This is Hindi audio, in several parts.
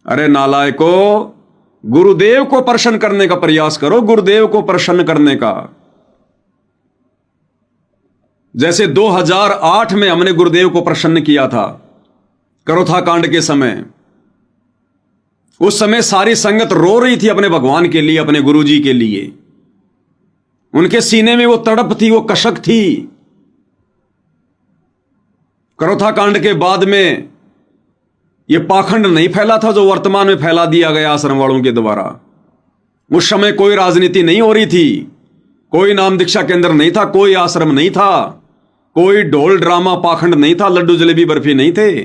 अरे नालायको, गुरुदेव को प्रसन्न करने का प्रयास करो, गुरुदेव को प्रसन्न करने का। जैसे 2008 में हमने गुरुदेव को प्रसन्न किया था करोथा कांड के समय। उस समय सारी संगत रो रही थी अपने भगवान के लिए, अपने गुरुजी के लिए। उनके सीने में वो तड़प थी, वो कशक थी। करोथा कांड के बाद में ये पाखंड नहीं फैला था जो वर्तमान में फैला दिया गया आश्रम वालों के द्वारा। उस समय कोई राजनीति नहीं हो रही थी, कोई नाम दीक्षा केंद्र नहीं था, कोई आश्रम नहीं था, कोई ढोल ड्रामा पाखंड नहीं था, लड्डू जलेबी बर्फी नहीं थे,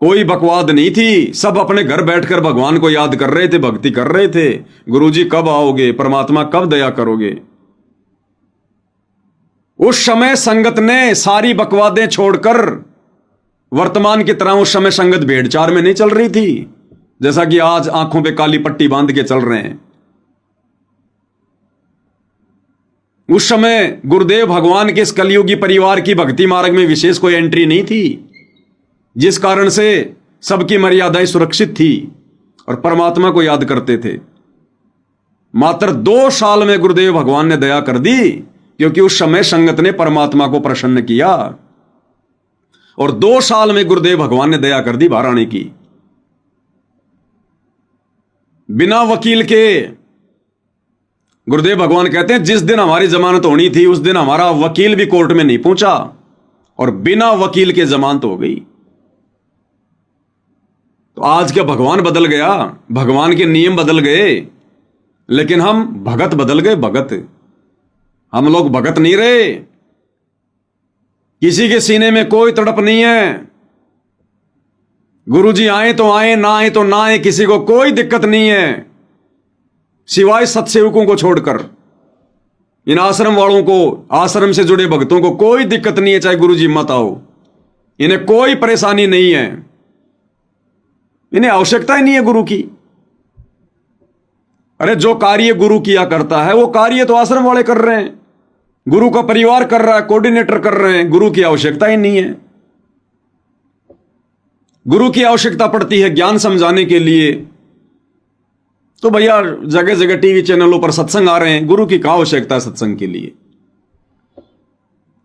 कोई बकवाद नहीं थी। सब अपने घर बैठकर भगवान को याद कर रहे थे, भक्ति कर रहे थे। गुरुजी कब आओगे, परमात्मा कब दया करोगे। उस समय संगत ने सारी बकवादें छोड़कर, वर्तमान की तरह उस समय संगत भेड़चार में नहीं चल रही थी जैसा कि आज आंखों पे काली पट्टी बांध के चल रहे हैं। उस समय गुरुदेव भगवान के इस कलयुगी परिवार की भक्ति मार्ग में विशेष कोई एंट्री नहीं थी, जिस कारण से सबकी मर्यादाएं सुरक्षित थी और परमात्मा को याद करते थे। मात्र 2 साल में गुरुदेव भगवान ने दया कर दी, क्योंकि उस समय संगत ने परमात्मा को प्रसन्न किया। और 2 साल में गुरुदेव भगवान ने दया कर दी बाहर आने की। बिना वकील के गुरुदेव भगवान कहते हैं, जिस दिन हमारी जमानत होनी थी उस दिन हमारा वकील भी कोर्ट में नहीं पहुंचा, और बिना वकील के जमानत हो गई। तो आज क्या भगवान बदल गया, भगवान के नियम बदल गए, लेकिन हम भगत बदल गए। भगत हम लोग भगत नहीं रहे। किसी के सीने में कोई तड़प नहीं है। गुरुजी आए तो आए, ना आए तो ना आए, किसी को कोई दिक्कत नहीं है, सिवाय सत्सेवकों को छोड़कर। इन आश्रम वालों को, आश्रम से जुड़े भक्तों को कोई दिक्कत नहीं है, चाहे गुरुजी मत आओ। इन्हें कोई परेशानी नहीं है, इन्हें आवश्यकता ही नहीं है गुरु की। अरे जो कार्य गुरु किया करता है वो कार्य तो आश्रम वाले कर रहे हैं, गुरु का परिवार कर रहा है, कोऑर्डिनेटर कर रहे हैं। गुरु की आवश्यकता ही नहीं है। गुरु की आवश्यकता पड़ती है ज्ञान समझाने के लिए, तो भैया जगह जगह टीवी चैनलों पर सत्संग आ रहे हैं। गुरु की क्या आवश्यकता है सत्संग के लिए।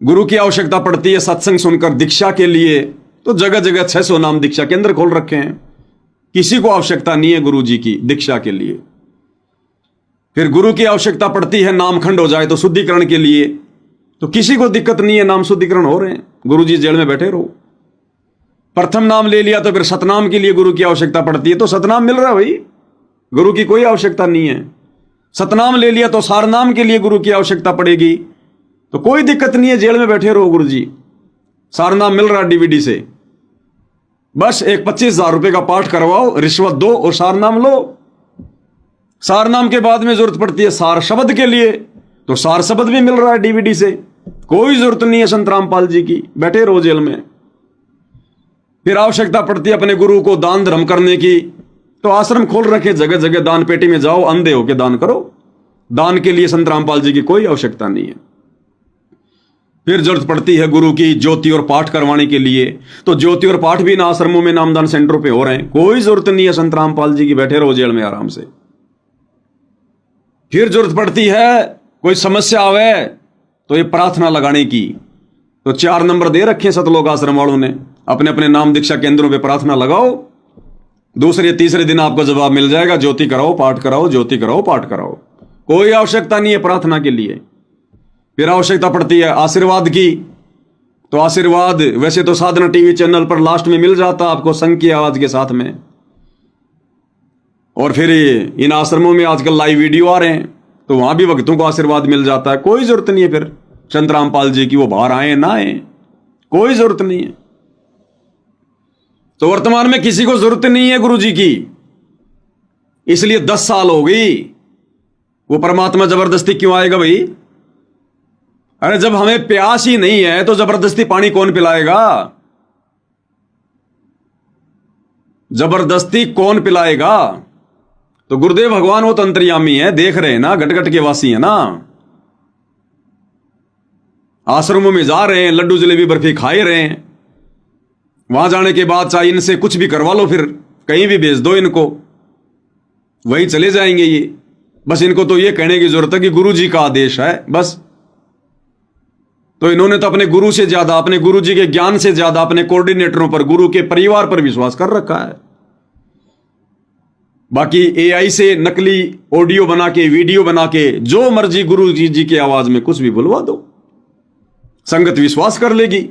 गुरु की आवश्यकता पड़ती है सत्संग सुनकर दीक्षा के लिए, तो जगह जगह 600 नाम दीक्षा केंद्र खोल रखे हैं। किसी को आवश्यकता नहीं है गुरु जी की दीक्षा के लिए। फिर गुरु की आवश्यकता पड़ती है नामखंड हो जाए तो शुद्धिकरण के लिए, तो किसी को दिक्कत नहीं है, नाम शुद्धिकरण हो रहे हैं, गुरु जी जेल में बैठे रहो। प्रथम नाम ले लिया तो फिर सतनाम के लिए गुरु की आवश्यकता पड़ती है, तो सतनाम मिल रहा है भाई, गुरु की कोई आवश्यकता नहीं है। सतनाम ले लिया तो सारनाम के लिए गुरु की आवश्यकता पड़ेगी, तो कोई दिक्कत नहीं है, जेल में बैठे रहो गुरु जी, सारनाम मिल रहा डीवीडी से। बस एक 25,000 रुपए का पाठ करवाओ, रिश्वत दो और सारनाम लो। सारनाम के बाद में जरूरत पड़ती है सार शब्द के लिए, तो सार शब्द भी मिल रहा है डीवीडी से। कोई जरूरत नहीं है संत रामपाल जी की, बैठे रहो जेल में। फिर आवश्यकता पड़ती है अपने गुरु को दान धर्म करने की, तो आश्रम खोल रखे, जगह जगह दान पेटी में जाओ, अंधे होके दान करो। दान के लिए संत रामपाल जी की कोई आवश्यकता नहीं है। फिर जरूरत पड़ती है गुरु की ज्योति और पाठ करवाने के लिए, तो ज्योति और पाठ भी इन आश्रमों में नामदान सेंटरों पे हो रहे हैं। कोई जरूरत नहीं है संत रामपाल जी की, बैठे रहो जेल में आराम से। फिर जरूरत पड़ती है कोई समस्या आवे तो ये प्रार्थना लगाने की, तो 4 नंबर दे रखे सतलोक आश्रम वालों ने, अपने अपने नाम दीक्षा केंद्रों पे प्रार्थना लगाओ, दूसरे तीसरे दिन आपको जवाब मिल जाएगा, ज्योति कराओ पाठ कराओ, ज्योति कराओ पाठ कराओ। कोई आवश्यकता नहीं है प्रार्थना के लिए। फिर आवश्यकता पड़ती है आशीर्वाद की, तो आशीर्वाद वैसे तो साधना टीवी चैनल पर लास्ट में मिल जाता आपको संघ की आवाज के साथ में, और फिर इन आश्रमों में आजकल लाइव वीडियो आ रहे हैं, तो वहां भी भक्तों को आशीर्वाद मिल जाता है। कोई जरूरत नहीं है फिर संत रामपाल जी की वो बाहर आए ना आए, कोई जरूरत नहीं है। तो वर्तमान में किसी को जरूरत नहीं है गुरु जी की, इसलिए 10 साल हो गई। वो परमात्मा जबरदस्ती क्यों आएगा भाई? अरे जब हमें प्यास ही नहीं है तो जबरदस्ती पानी कौन पिलाएगा? जबरदस्ती कौन पिलाएगा? तो गुरुदेव भगवान वो तो अंतर्यामी है, देख रहे हैं ना, घट घट के वासी है ना। आश्रमों में जा रहे हैं, लड्डू जलेबी बर्फी खाए रहे हैं, वहां जाने के बाद चाहे इनसे कुछ भी करवा लो, फिर कहीं भी भेज दो इनको, वहीं चले जाएंगे ये। बस इनको तो ये कहने की जरूरत है कि गुरु जी का आदेश है, बस। तो इन्होंने तो अपने गुरु से ज्यादा, अपने गुरु जी के ज्ञान से ज्यादा अपने कोऑर्डिनेटरों पर, गुरु के परिवार पर विश्वास कर रखा है। बाकी एआई से नकली ऑडियो बना के, वीडियो बना के, जो मर्जी गुरु जी की आवाज में कुछ भी बुलवा दो, संगत विश्वास कर लेगी।